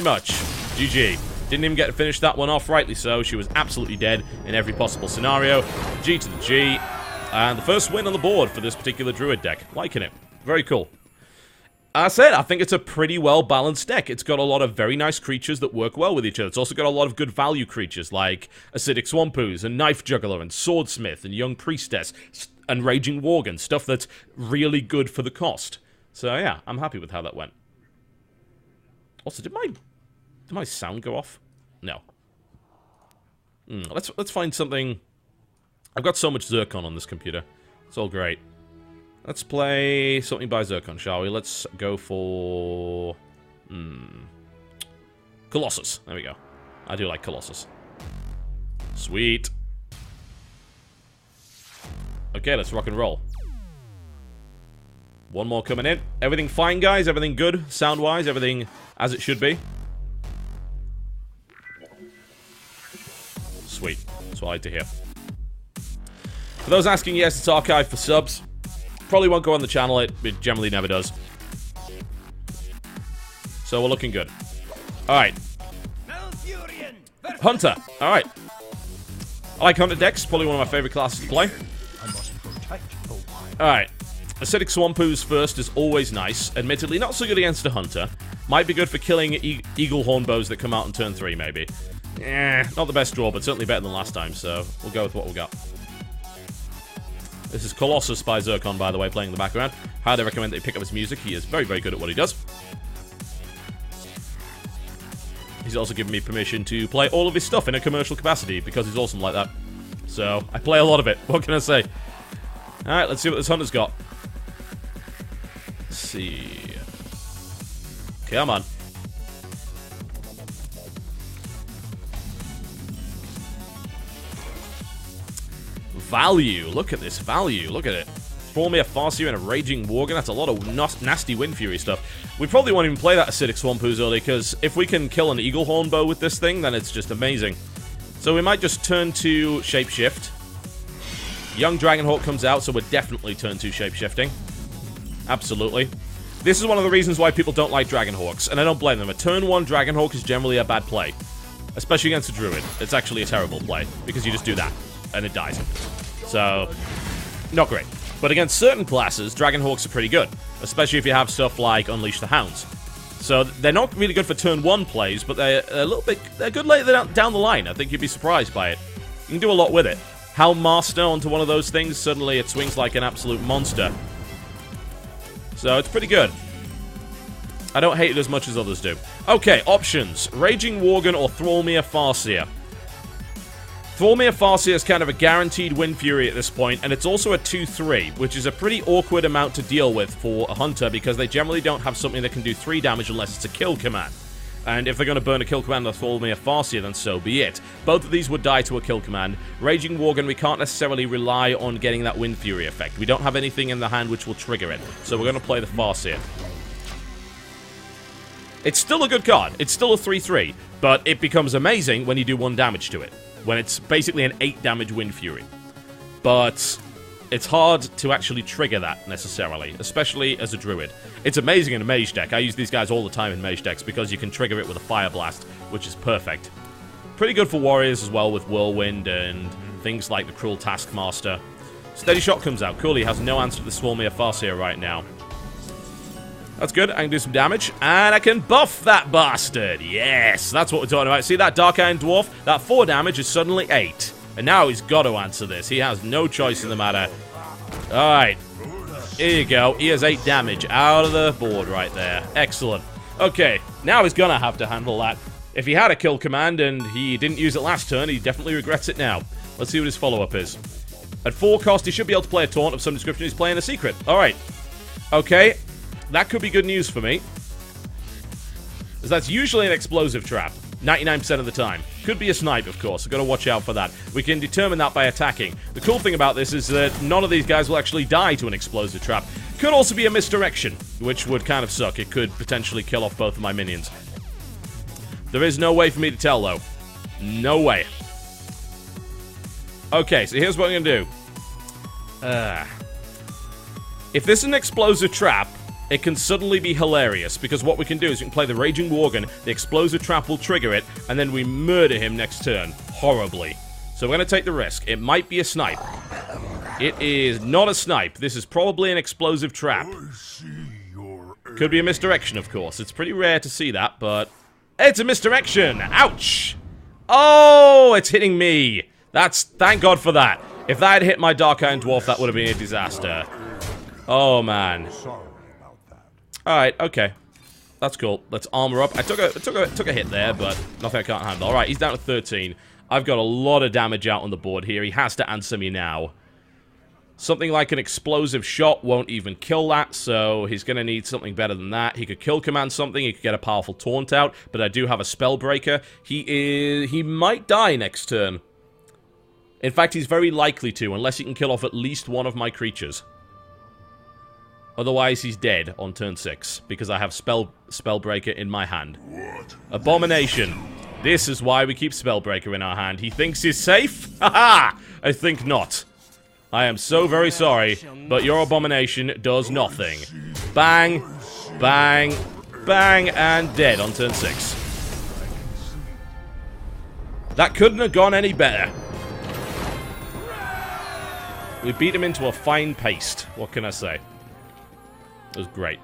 much. GG. Didn't even get to finish that one off, rightly so. She was absolutely dead in every possible scenario. G to the G. And the first win on the board for this particular Druid deck. Liking it. Very cool. As I said, I think it's a pretty well-balanced deck. It's got a lot of very nice creatures that work well with each other. It's also got a lot of good value creatures like Acidic Swampoos and Knife Juggler and Swordsmith and Young Priestess and Raging Worgen. Stuff that's really good for the cost. So yeah, I'm happy with how that went. Also, did my sound go off? No. Let's find something. I've got so much Zircon on this computer. It's all great. Let's play something by Zircon, shall we? Let's go for... Colossus. There we go. I do like Colossus. Sweet. Okay, let's rock and roll. One more coming in. Everything fine, guys? Everything good? Sound-wise? Everything as it should be? Sweet. That's what I like to hear. For those asking, yes, it's archived for subs. Probably won't go on the channel. It generally never does. So we're looking good. Alright. Hunter. Alright. I like Hunter decks. Probably one of my favorite classes to play. Alright. Acidic Swampoos first is always nice. Admittedly, not so good against a Hunter. Might be good for killing Eagle Hornbows that come out on turn 3, maybe. Not the best draw, but certainly better than last time, so we'll go with what we got. This is Colossus by Zircon, by the way, playing in the background. Highly recommend that you pick up his music. He is very, very good at what he does. He's also given me permission to play all of his stuff in a commercial capacity, because he's awesome like that. So, I play a lot of it. What can I say? Alright, let's see what this Hunter's got. Let's see. Come on. Value. Look at this value. Look at it. Formia Farseer and a Raging Worgen. That's a lot of nasty Wind Fury stuff. We probably won't even play that Acidic Swampoos early, because if we can kill an Eagle Hornbow with this thing, then it's just amazing. So we might just turn to Shapeshift. Young Dragonhawk comes out, so we're definitely turn to Shapeshifting. Absolutely. This is one of the reasons why people don't like Dragonhawks, and I don't blame them. A turn 1 Dragonhawk is generally a bad play. Especially against a Druid. It's actually a terrible play, because you just do that, and it dies. So, not great. But against certain classes, Dragonhawks are pretty good. Especially if you have stuff like Unleash the Hounds. So, they're not really good for turn 1 plays, but they're a little bit... They're good later down the line. I think you'd be surprised by it. You can do a lot with it. Hound Master onto one of those things, suddenly it swings like an absolute monster. So, it's pretty good. I don't hate it as much as others do. Okay, options. Raging Worgen or Thrallmere Farseer. Thrallmere Farseer is kind of a guaranteed Wind Fury at this point, and it's also a 2-3, which is a pretty awkward amount to deal with for a Hunter, because they generally don't have something that can do 3 damage unless it's a kill command. And if they're going to burn a kill command on Thrallmere Farseer, then so be it. Both of these would die to a kill command. Raging Worgen, we can't necessarily rely on getting that Wind Fury effect. We don't have anything in the hand which will trigger it, so we're going to play the Farseer. It's still a good card. It's still a 3-3, but it becomes amazing when you do 1 damage to it. When it's basically an 8 damage Wind Fury. But it's hard to actually trigger that, necessarily, especially as a Druid. It's amazing in a Mage deck. I use these guys all the time in Mage decks, because you can trigger it with a Fire Blast, which is perfect. Pretty good for Warriors as well, with Whirlwind and things like the Cruel Taskmaster. Steady Shot comes out. Cool, he has no answer to the Thrallmere Farseer right now. That's good. I can do some damage. And I can buff that bastard. Yes, that's what we're talking about. See that Dark Iron Dwarf? That 4 damage is suddenly 8. And now he's got to answer this. He has no choice in the matter. Alright. Here you go. He has 8 damage out of the board right there. Excellent. Okay, now he's going to have to handle that. If he had a kill command and he didn't use it last turn, he definitely regrets it now. Let's see what his follow-up is. At 4 cost, he should be able to play a taunt of some description. He's playing a secret. Alright. Okay. That could be good news for me. As that's usually an explosive trap. 99% of the time. Could be a snipe, of course. I've got to watch out for that. We can determine that by attacking. The cool thing about this is that none of these guys will actually die to an explosive trap. Could also be a misdirection, which would kind of suck. It could potentially kill off both of my minions. There is no way for me to tell, though. No way. Okay, so here's what I'm going to do. If this is an explosive trap, it can suddenly be hilarious, because what we can do is we can play the Raging Worgen, the Explosive Trap will trigger it, and then we murder him next turn. Horribly. So we're going to take the risk. It might be a snipe. It is not a snipe. This is probably an Explosive Trap. Could be a misdirection, of course. It's pretty rare to see that, but... It's a misdirection! Ouch! Oh, it's hitting me. Thank God for that. If that had hit my Dark Iron Dwarf, that would have been a disaster. Oh, man. Alright, okay. That's cool. Let's armor up. I took a hit there, but nothing I can't handle. Alright, he's down to 13. I've got a lot of damage out on the board here. He has to answer me now. Something like an explosive shot won't even kill that, so he's going to need something better than that. He could kill command something, he could get a powerful taunt out, but I do have a Spellbreaker. He might die next turn. In fact, he's very likely to, unless he can kill off at least one of my creatures. Otherwise, he's dead on turn 6, because I have Spellbreaker in my hand. Abomination. This is why we keep Spellbreaker in our hand. He thinks he's safe? Haha! I think not. I am so very sorry, but your Abomination does nothing. Bang, bang, bang, and dead on turn 6. That couldn't have gone any better. We beat him into a fine paste. What can I say? It was great.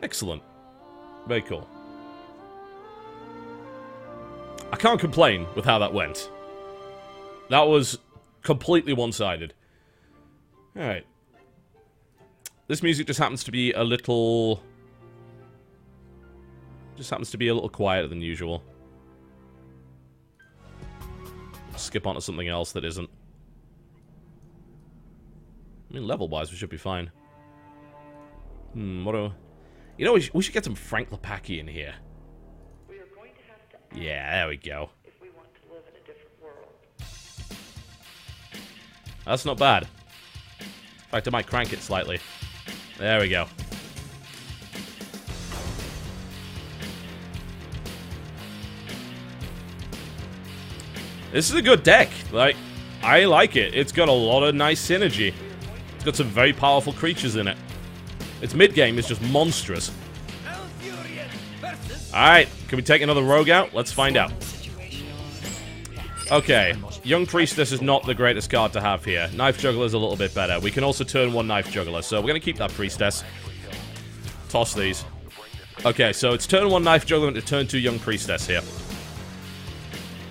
Excellent. Very cool. I can't complain with how that went. That was completely one-sided. Alright. This music just happens to be a little... Just happens to be a little quieter than usual. Skip on to something else that isn't. I mean, level-wise, we should be fine. What do... You know, we should get some Frank Lepaki in here. We are going to have to yeah, there we go. if we want to live in a different world. That's not bad. In fact, I might crank it slightly. There we go. This is a good deck. Like, I like it. It's got a lot of nice synergy. It's got some very powerful creatures in it. Its mid-game is just monstrous. Alright, can we take another rogue out? Let's find out. Okay, Young Priestess is not the greatest card to have here. Knife Juggler is a little bit better. We can also turn 1 Knife Juggler, so we're going to keep that Priestess. Toss these. Okay, so it's turn 1 Knife Juggler into turn 2 Young Priestess here.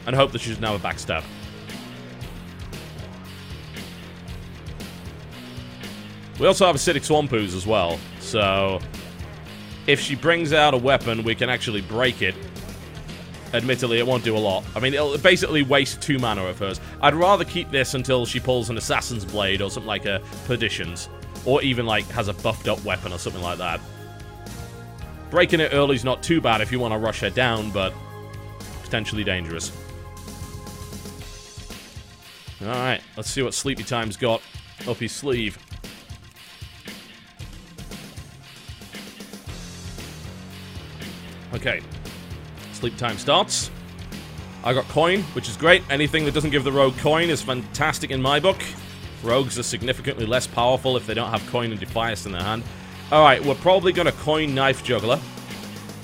And hope that she doesn't have a backstab. We also have Acidic Swampoos as well, so if she brings out a weapon, we can actually break it. Admittedly, it won't do a lot. I mean, it'll basically waste 2 mana of hers. I'd rather keep this until she pulls an Assassin's Blade or something like a Perdition's, or even, like, has a buffed-up weapon or something like that. Breaking it early is not too bad if you want to rush her down, but potentially dangerous. Alright, let's see what Sleepy Time's got up his sleeve. Okay, Sleep Time starts. I got coin, which is great. Anything that doesn't give the rogue coin is fantastic in my book. Rogues are significantly less powerful if they don't have coin and Defias in their hand. Alright, we're probably going to coin Knife Juggler,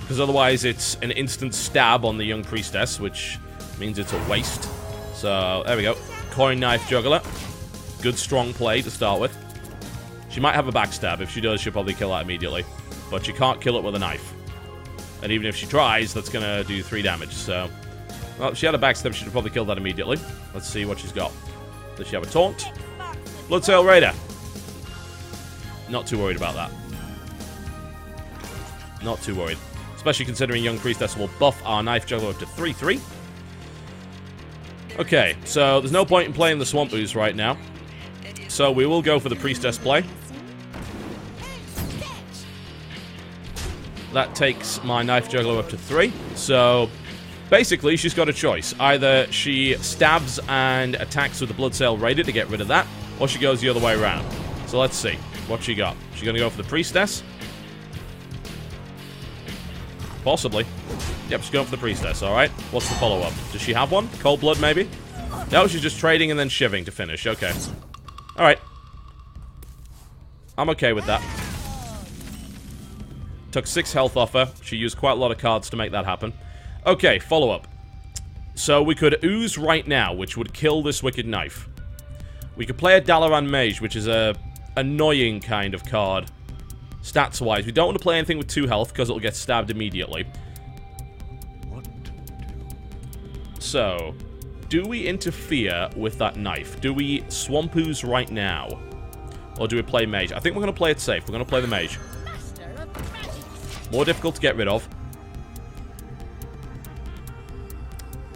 because otherwise it's an instant stab on the Young Priestess, which means it's a waste. So, there we go. Coin Knife Juggler. Good strong play to start with. She might have a backstab. If she does, she'll probably kill that immediately. But she can't kill it with a knife. And even if she tries, that's going to do 3 damage, so... Well, if she had a backstab, she'd probably kill that immediately. Let's see what she's got. Does she have a taunt? Bloodsail Raider. Not too worried about that. Not too worried. Especially considering Young Priestess will buff our Knife Juggler up to 3/3. Okay, so there's no point in playing the Swampoos right now. So we will go for the Priestess play. That takes my Knife Juggler up to 3. So, basically, she's got a choice. Either she stabs and attacks with the Bloodsail Raider to get rid of that, or she goes the other way around. So let's see what she got. She's going to go for the Priestess. Possibly. Yep, she's going for the priestess, alright. What's the follow-up? Does she have one? Cold blood, maybe? No, she's just trading and then shivving to finish. Okay. Alright. I'm okay with that. Took 6 health off her. She used quite a lot of cards to make that happen. Okay, follow-up. So we could ooze right now, which would kill this Wicked Knife. We could play a Dalaran Mage, which is a annoying kind of card. Stats-wise, we don't want to play anything with 2 health, because it'll get stabbed immediately. So, do we interfere with that knife? Do we Swamp Ooze right now? Or do we play Mage? I think we're going to play it safe. We're going to play the Mage. More difficult to get rid of.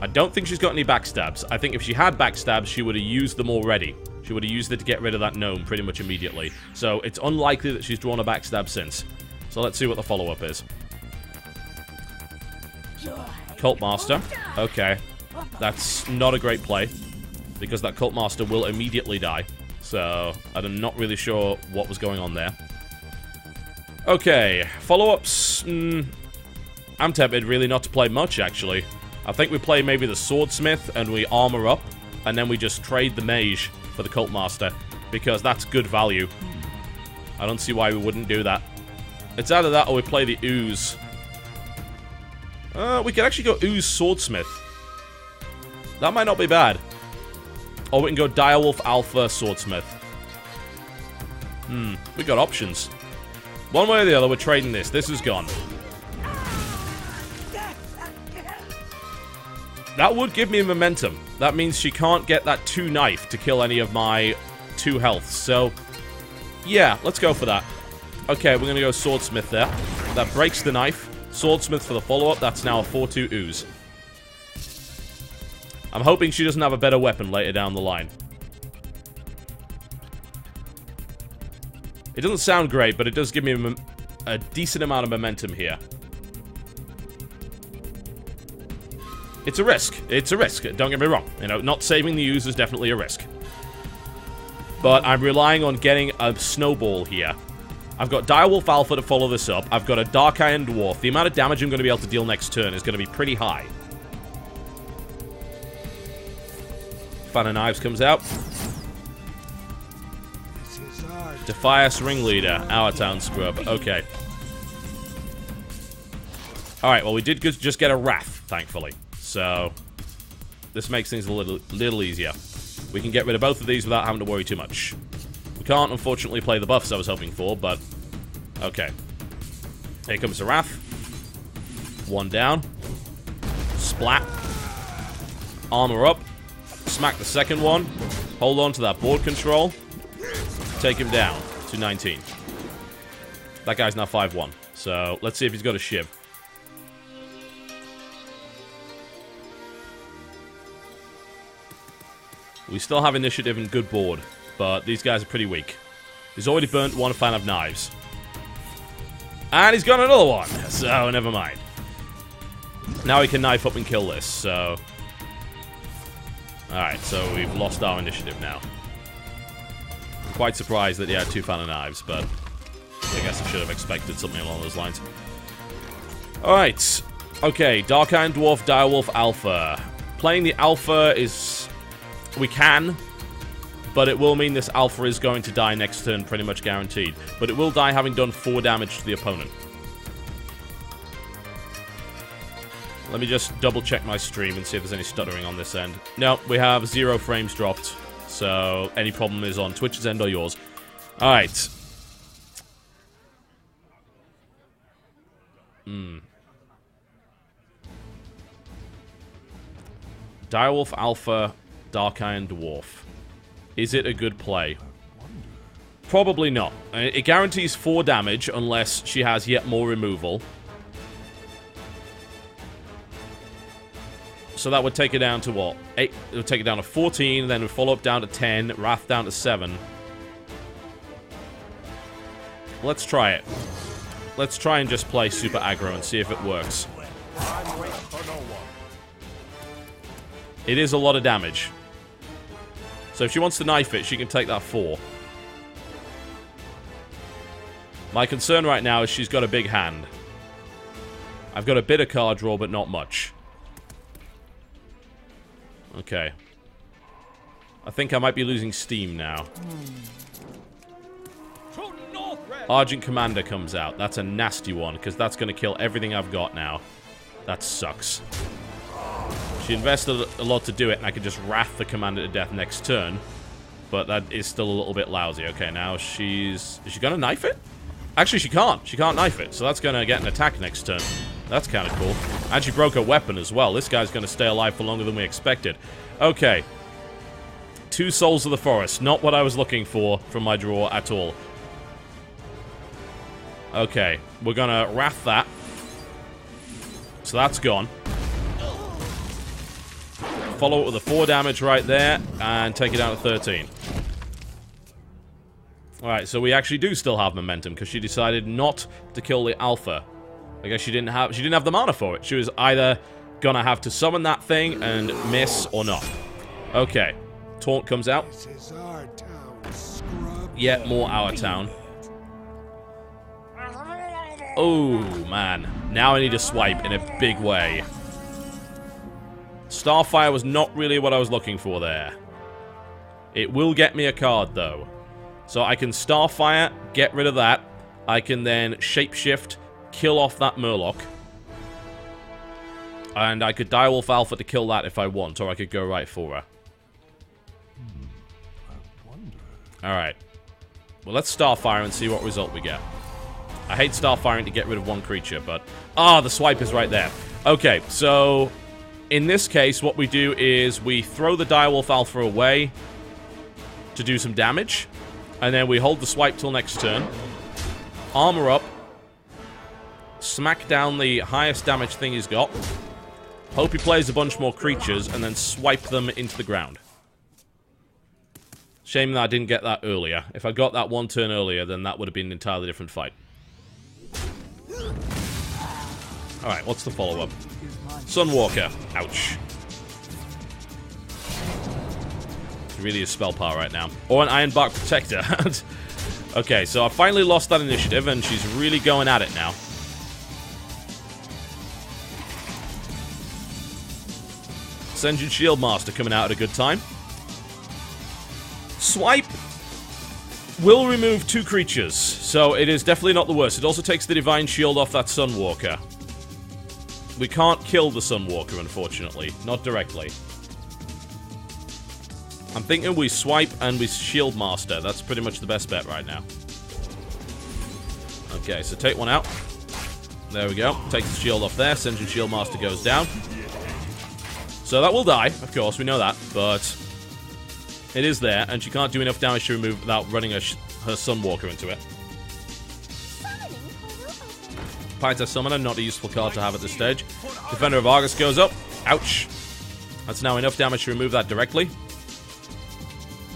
I don't think she's got any backstabs. I think if she had backstabs, she would have used them already. She would have used it to get rid of that gnome pretty much immediately. So it's unlikely that she's drawn a backstab since. So let's see what the follow-up is. Cult Master. Okay. That's not a great play, because that Cult Master will immediately die. So I'm not really sure what was going on there. Okay. Follow-ups. I'm tempted really not to play much, actually. I think we play maybe the Swordsmith and we armor up, and then we just trade the Mage for the Cult Master, because that's good value. I don't see why we wouldn't do that. It's either that or we play the Ooze. We could actually go Ooze Swordsmith. That might not be bad. Or we can go Direwolf Alpha Swordsmith. We got options. One way or the other, we're trading this. This is gone. That would give me momentum. That means she can't get that 2 knife to kill any of my 2 health. So, yeah, let's go for that. Okay, we're going to go Swordsmith there. That breaks the knife. Swordsmith for the follow-up. That's now a 4-2 ooze. I'm hoping she doesn't have a better weapon later down the line. It doesn't sound great, but it does give me a decent amount of momentum here. It's a risk. It's a risk. Don't get me wrong. You know, not saving the ooze is definitely a risk. But I'm relying on getting a snowball here. I've got Direwolf Alpha to follow this up. I've got a Dark Iron Dwarf. The amount of damage I'm going to be able to deal next turn is going to be pretty high. Fan of Knives comes out. Defias Ringleader. Our town scrub. Okay. Alright, well we did just get a Wrath, thankfully. So, this makes things a little easier. We can get rid of both of these without having to worry too much. We can't, unfortunately, play the buffs I was hoping for, but... okay. Here comes the Wrath. 1 down. Splat. Armor up. Smack the second one. Hold on to that board control. Take him down to 19. That guy's now 5-1. So, let's see if he's got a shiv. We still have initiative and good board, but these guys are pretty weak. He's already burnt 1 Fan of Knives. And he's got another one, so never mind. Now he can knife up and kill this, so... alright, so we've lost our initiative now. I'm quite surprised that he had 2 Fan of Knives, but... I guess I should have expected something along those lines. Alright. Okay, Dark Iron Dwarf, Direwolf Alpha. Playing the Alpha is... we can, but it will mean this Alpha is going to die next turn, pretty much guaranteed. But it will die having done 4 damage to the opponent. Let me just double check my stream and see if there's any stuttering on this end. No, we have 0 frames dropped, so any problem is on Twitch's end or yours. Alright. Direwolf Alpha, Dark Iron Dwarf. Is it a good play? Probably not. It guarantees 4 damage unless she has yet more removal. So that would take it down to what? 8. It would take it down to 14, then we follow up down to 10, Wrath down to 7. Let's try it. Let's try and just play super aggro and see if it works. It is a lot of damage. So if she wants to knife it, she can take that 4. My concern right now is she's got a big hand. I've got a bit of card draw, but not much. Okay. I think I might be losing steam now. Argent Commander comes out. That's a nasty one, because that's going to kill everything I've got now. That sucks. She invested a lot to do it, and I could just wrath the Commander to death next turn. But that is still a little bit lousy. Okay, now she's... Is she going to knife it? Actually, she can't. She can't knife it, so that's going to get an attack next turn. That's kind of cool. And she broke her weapon as well. This guy's going to stay alive for longer than we expected. Okay. 2 Souls of the Forest. Not what I was looking for from my draw at all. Okay. We're going to wrath that. So that's gone. Follow it with a 4 damage right there. And take it down to 13. Alright, so we actually do still have momentum, because she decided not to kill the alpha. I guess she didn't have the mana for it. She was either gonna have to summon that thing and miss or not. Okay. Taunt comes out. This is our town, scrub. Yet more our town. Oh, man. Now I need to swipe in a big way. Starfire was not really what I was looking for there. It will get me a card, though. So I can Starfire, get rid of that. I can then Shapeshift, kill off that Murloc. And I could Direwolf Alpha to kill that if I want, or I could go right for her. Alright. Well, let's Starfire and see what result we get. I hate Starfiring to get rid of one creature, but... Ah, the swipe is right there. Okay, so... In this case, what we do is we throw the Direwolf Alpha away to do some damage. And then we hold the swipe till next turn. Armor up. Smack down the highest damage thing he's got. Hope he plays a bunch more creatures, and then swipe them into the ground. Shame that I didn't get that earlier. If I got that 1 turn earlier, then that would have been an entirely different fight. Alright, what's the follow-up? Sunwalker. Ouch. Really is spell power right now. Or an Ironbark Protector. Okay, so I finally lost that initiative, and she's really going at it now. Ascension Shieldmaster coming out at a good time. Swipe will remove 2 creatures, so it is definitely not the worst. It also takes the Divine Shield off that Sunwalker. We can't kill the Sunwalker, unfortunately. Not directly. I'm thinking we swipe and we Shieldmaster. That's pretty much the best bet right now. Okay, so take one out. There we go. Takes the shield off there. Ascension Shieldmaster goes down. So that will die, of course, we know that. But it is there, and she can't do enough damage to remove without running her Sunwalker into it. Pyta Summoner, not a useful card to have at this stage. Defender of Argus goes up. Ouch. That's now enough damage to remove that directly.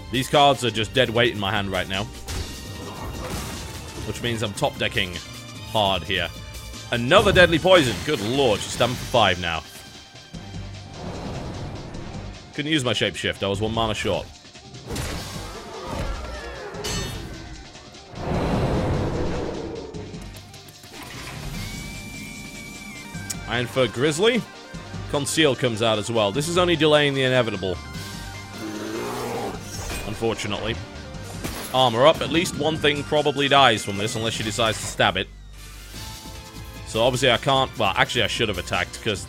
These cards are just dead weight in my hand right now. Which means I'm top decking hard here. Another Deadly Poison. Good lord, she's 7 for 5 now. Couldn't use my Shapeshift, I was 1 mana short. Ironfur Grizzly. Conceal comes out as well. This is only delaying the inevitable. Unfortunately. Armor up. At least one thing probably dies from this, unless she decides to stab it. So obviously I can't... Well, actually I should have attacked, because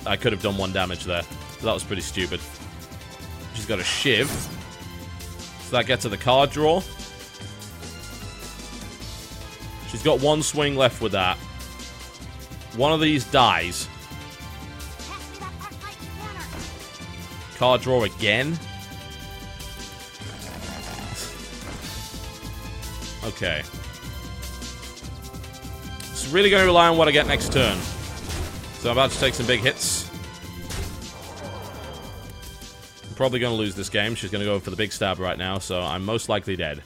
I could have done 1 damage there. So that was pretty stupid. She's got a Shiv. So that gets her the card draw. She's got 1 swing left with that. One of these dies. Card draw again. Okay. It's really going to rely on what I get next turn. So I'm about to take some big hits. I'm probably going to lose this game. She's going to go for the big stab right now, so I'm most likely dead.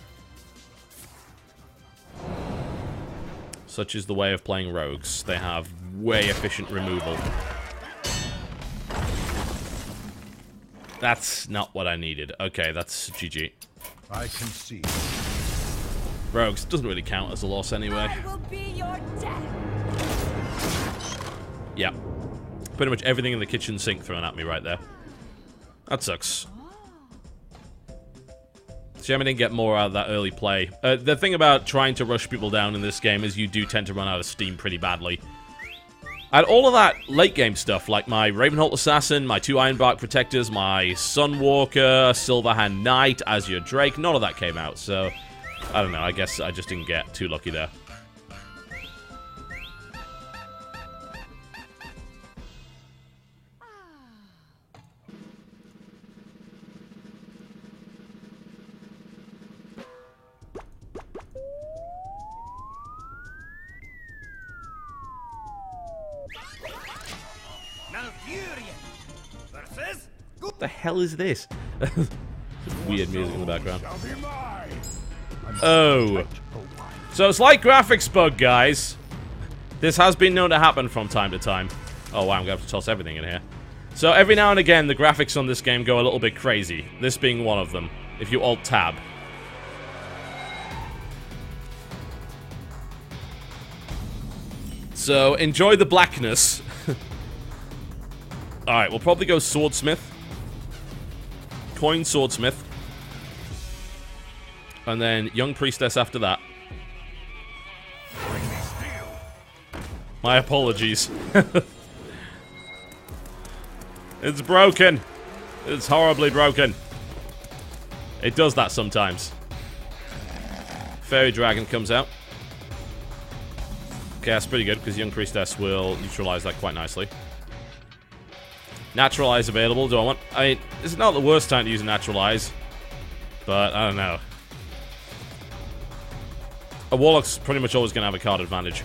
Such is the way of playing rogues. They have way efficient removal. That's not what I needed. Okay, that's GG. I can see. Rogues doesn't really count as a loss anyway. I will be your death. Yeah. Pretty much everything in the kitchen sink thrown at me right there. That sucks. Shame I didn't get more out of that early play. The thing about trying to rush people down in this game is you do tend to run out of steam pretty badly. And all of that late game stuff, like my Ravenholt Assassin, my 2 Ironbark Protectors, my Sunwalker, Silverhand Knight, Azure Drake, none of that came out, so I don't know, I guess I just didn't get too lucky there. What the hell is this? Weird music in the background. Oh. So it's like graphics bug, guys. This has been known to happen from time to time. Oh wow, I'm gonna have to toss everything in here. So every now and again, the graphics on this game go a little bit crazy. This being one of them. If you Alt-Tab. So enjoy the blackness. Alright, we'll probably go Swordsmith. Coin Swordsmith. And then Young Priestess after that. My apologies. It's broken. It's horribly broken. It does that sometimes. Fairy Dragon comes out. Okay, that's pretty good, because Young Priestess will neutralize that quite nicely. Naturalize available. Do I want... I mean, it's not the worst time to use a Naturalize. But, I don't know. A Warlock's pretty much always going to have a card advantage.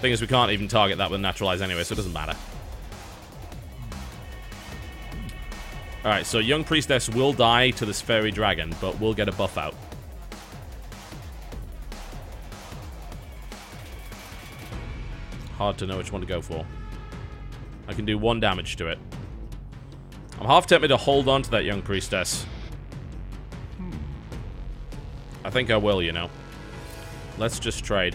Thing is, we can't even target that with Naturalize anyway, so it doesn't matter. Alright, so Young Priestess will die to this Fairy Dragon, but we'll get a buff out. Hard to know which one to go for. I can do 1 damage to it. I'm half tempted to hold on to that Young Priestess. I think I will, you know. Let's just trade.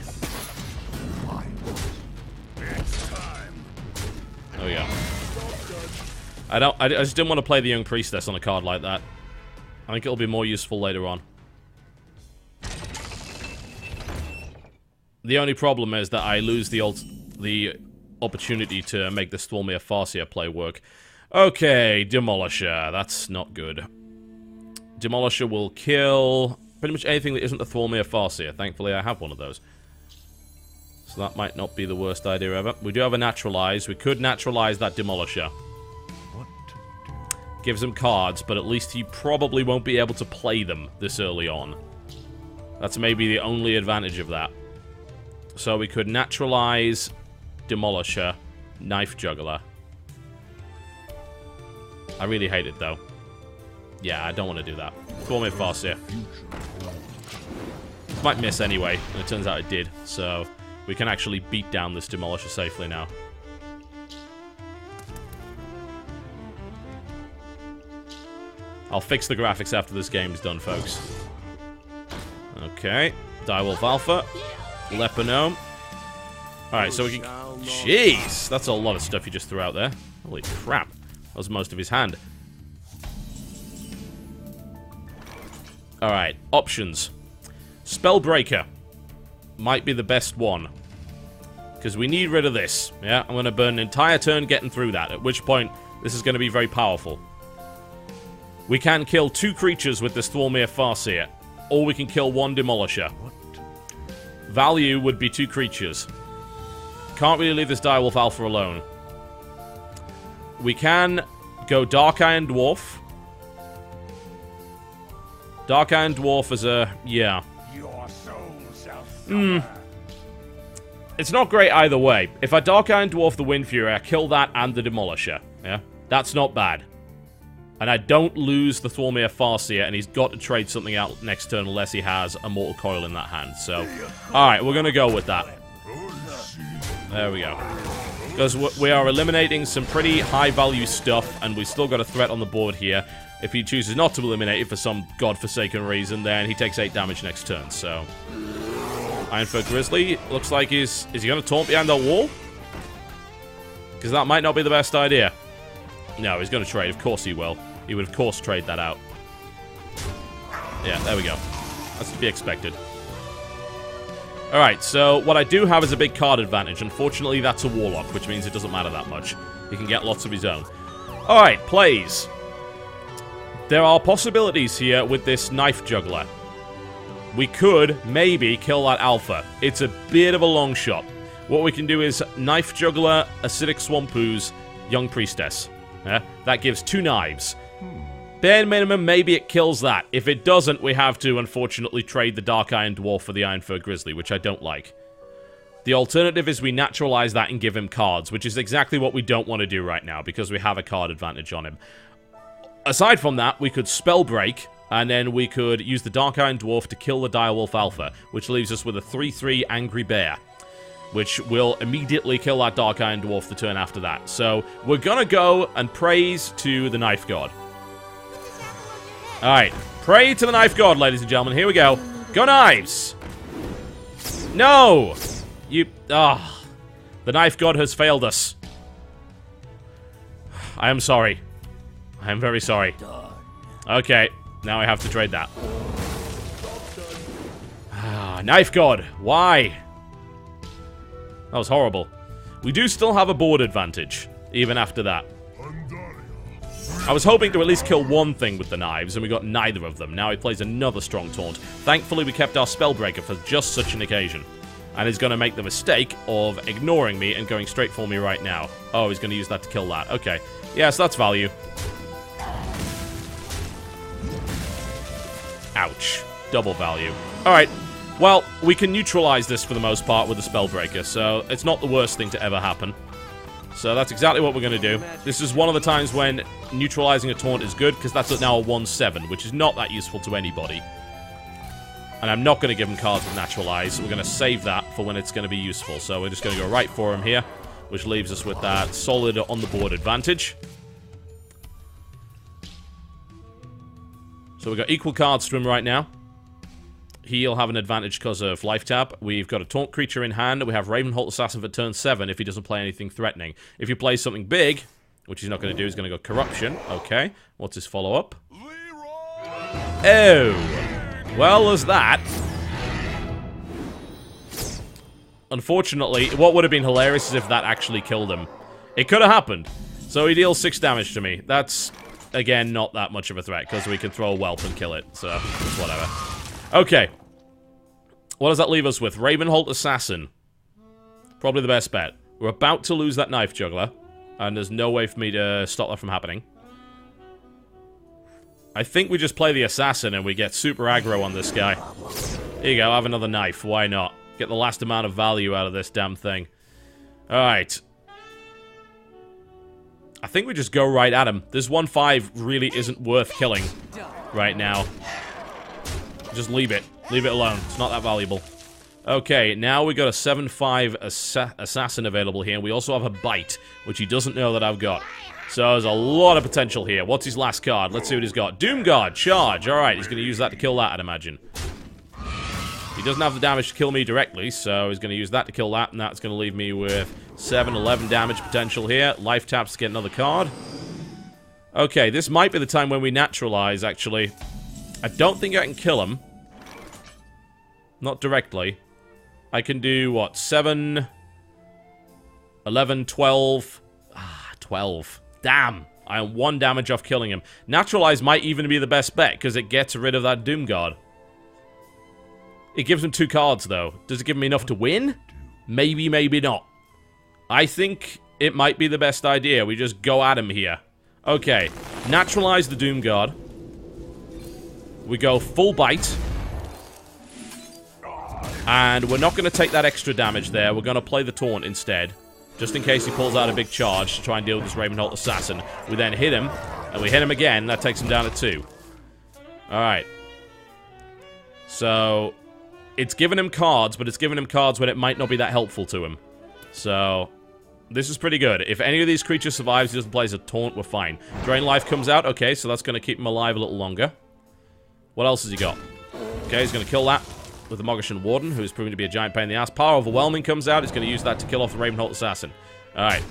Oh yeah. I just didn't want to play the Young Priestess on a card like that. I think it'll be more useful later on. The only problem is that I lose the opportunity to make the Stormir Farseer play work. Okay, Demolisher. That's not good. Demolisher will kill pretty much anything that isn't the Stormir Farseer. Thankfully, I have one of those. So that might not be the worst idea ever. We do have a Naturalize. We could Naturalize that Demolisher. Gives him cards, but at least he probably won't be able to play them this early on. That's maybe the only advantage of that. So we could Naturalize Demolisher, Knife Juggler. I really hate it, though. Yeah, I don't want to do that. Stormir Farseer. Might miss anyway, and it turns out it did. So we can actually beat down this Demolisher safely now. I'll fix the graphics after this game is done, folks. Okay. Direwolf Alpha. Leper Gnome. Alright, so we can... Jeez! That's a lot of stuff you just threw out there. Holy crap. That was most of his hand. Alright, options. Spellbreaker. Might be the best one. Because we need rid of this. Yeah, I'm going to burn an entire turn getting through that. At which point, this is going to be very powerful. We can kill 2 creatures with this Stormir Farseer. Or we can kill 1 Demolisher. Value would be 2 creatures. Can't really leave this Direwolf Alpha alone. We can go Dark Iron Dwarf. Dark Iron Dwarf as a... yeah. It's not great either way. If I Dark Iron Dwarf the Wind Fury, I kill that and the Demolisher. Yeah? That's not bad. And I don't lose the Stormir Farseer, and he's got to trade something out next turn unless he has a Mortal Coil in that hand. So, alright, we're going to go with that. There we go. Because we are eliminating some pretty high-value stuff, and we've still got a threat on the board here. If he chooses not to eliminate it for some godforsaken reason, then he takes 8 damage next turn, so... Ironfur Grizzly, looks like is he going to taunt behind that wall? Because that might not be the best idea. No, he's going to trade. Of course he will. He would, of course, trade that out. Yeah, there we go. That's to be expected. Alright, so what I do have is a big card advantage. Unfortunately, that's a Warlock, which means it doesn't matter that much. He can get lots of his own. Alright, plays. There are possibilities here with this Knife Juggler. We could maybe kill that Alpha. It's a bit of a long shot. What we can do is Knife Juggler, Acidic Swamp Ooze, Young Priestess. That gives 2 knives. Bare minimum, maybe it kills that. If it doesn't, we have to, unfortunately, trade the Dark Iron Dwarf for the Iron Fur Grizzly, which I don't like. The alternative is we naturalize that and give him cards, which is exactly what we don't want to do right now, because we have a card advantage on him. Aside from that, we could Spell Break, and then we could use the Dark Iron Dwarf to kill the Direwolf Alpha, which leaves us with a 3/3 Angry Bear, which will immediately kill that Dark Iron Dwarf the turn after that. So, we're gonna go and praise to the Knife God. Alright, pray to the Knife God, ladies and gentlemen. Here we go. Go Knives! No! You... Ah. The Knife God has failed us. I am sorry. I am very sorry. Okay, now I have to trade that. Ah, Knife God, why? That was horrible. We do still have a board advantage, even after that. I was hoping to at least kill one thing with the knives, and we got neither of them. Now he plays another strong taunt. Thankfully, we kept our Spellbreaker for just such an occasion. And he's going to make the mistake of ignoring me and going straight for me right now. Oh, he's going to use that to kill that. Okay. Yes, that's value. Ouch. Double value. Alright. Well, we can neutralize this for the most part with the Spellbreaker, so it's not the worst thing to ever happen. So that's exactly what we're going to do. This is one of the times when neutralizing a taunt is good, because that's now a 1/7, which is not that useful to anybody. And I'm not going to give him cards with Naturalize. We're going to save that for when it's going to be useful. So we're just going to go right for him here, which leaves us with that solid on-the-board advantage. So we've got equal cards to him right now. He'll have an advantage because of Life Tap. We've got a taunt creature in hand. We have Ravenholt Assassin for turn 7 if he doesn't play anything threatening. If he plays something big, which he's not going to do, he's going to go Corruption. Okay. What's his follow-up? Oh. Well, there's that. Unfortunately, what would have been hilarious is if that actually killed him. It could have happened. So he deals 6 damage to me. That's, again, not that much of a threat, because we can throw a Whelp and kill it. So, it's whatever. Okay. What does that leave us with? Ravenholt Assassin. Probably the best bet. We're about to lose that Knife Juggler, and there's no way for me to stop that from happening. I think we just play the Assassin and we get super aggro on this guy. There you go, have another knife. Why not? Get the last amount of value out of this damn thing. Alright. I think we just go right at him. This 1/5 really isn't worth killing right now. Just leave it. Leave it alone. It's not that valuable. Okay, now we got a 7/5 Assassin available here. And we also have a Bite, which he doesn't know that I've got. So there's a lot of potential here. What's his last card? Let's see what he's got. Doomguard, charge. Alright, he's going to use that to kill that, I'd imagine. He doesn't have the damage to kill me directly, so he's going to use that to kill that, and that's going to leave me with 7, 11 damage potential here. Life taps to get another card. Okay, this might be the time when we naturalize, actually. I don't think I can kill him. Not directly. I can do, what, 7, 11, 12... 12. Damn. I am 1 damage off killing him. Naturalize might even be the best bet, because it gets rid of that Doomguard. It gives him 2 cards, though. Does it give him enough to win? Maybe, maybe not. I think it might be the best idea. We just go at him here. Okay. Naturalize the Doomguard. We go full Bite. And we're not going to take that extra damage there. We're going to play the Taunt instead. Just in case he pulls out a big charge to try and deal with this Ravenholt Assassin. We then hit him, and we hit him again. That takes him down to 2. Alright. So, it's giving him cards, but it's giving him cards when it might not be that helpful to him. So, this is pretty good. If any of these creatures survives, he doesn't play as a Taunt, we're fine. Drain Life comes out. Okay, so that's going to keep him alive a little longer. What else has he got? Okay, he's going to kill that with the Mogoshan Warden, who's proving to be a giant pain in the ass. Power Overwhelming comes out. He's going to use that to kill off the Ravenholt Assassin. Alright.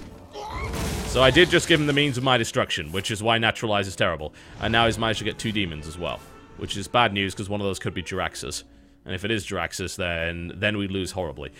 So I did just give him the means of my destruction, which is why Naturalize is terrible. And now he's managed to get 2 demons as well. Which is bad news, because one of those could be Jiraxus. And if it is Jiraxus, then we lose horribly.